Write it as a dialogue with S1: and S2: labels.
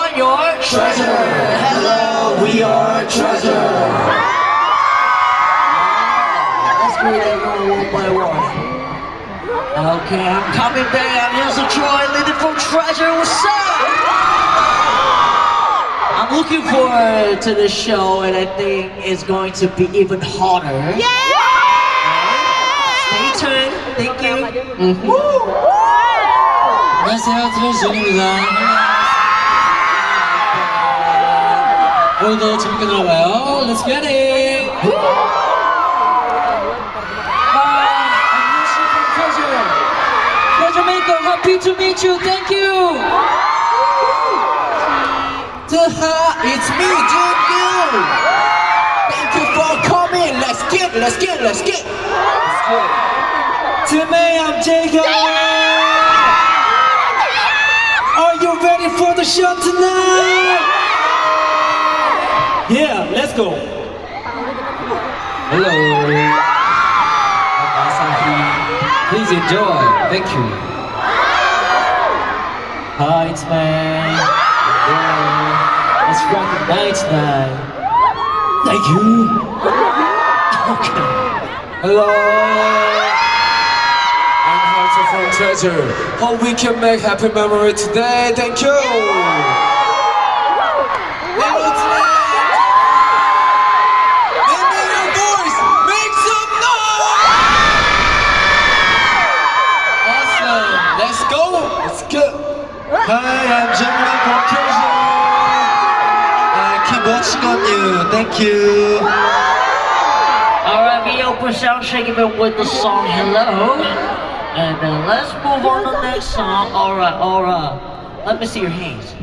S1: are your treasure. Hello, we are treasure. Let's greet everyone one by one. Okay, I'm coming down. Here's a Troy leading from Treasure. What's up? I'm looking forward to this show, and I think it's going to be even hotter. Yeah! Stay tuned. Thank you.
S2: 안녕하세요, 트레저입니다. 오늘도 재밌게 놀아봐요. Let's get it! Treasure Maker, happy to meet you. Thank you.
S1: It's me, Jungkook. Thank you for coming. Let's get.
S2: Today I'm Jacob. Are you ready for the show tonight? Yeah, let's go. Hello. Please enjoy. Thank you. Hi, it's man. Let's rock the night tonight. Thank you. Okay. Hello.
S3: I'm Hunter from Treasure. Hope we can make happy memory today. Thank you. Hello, Let me hear your voice. Make some noise. Awesome. Let's go. Let's go.
S1: Hi, I'm Jungkook from Treasure. Keep watching on you. Thank you. Alright, we open sound segment with the song Hello. And let's move on to the next song. Alright. Let me see your hands.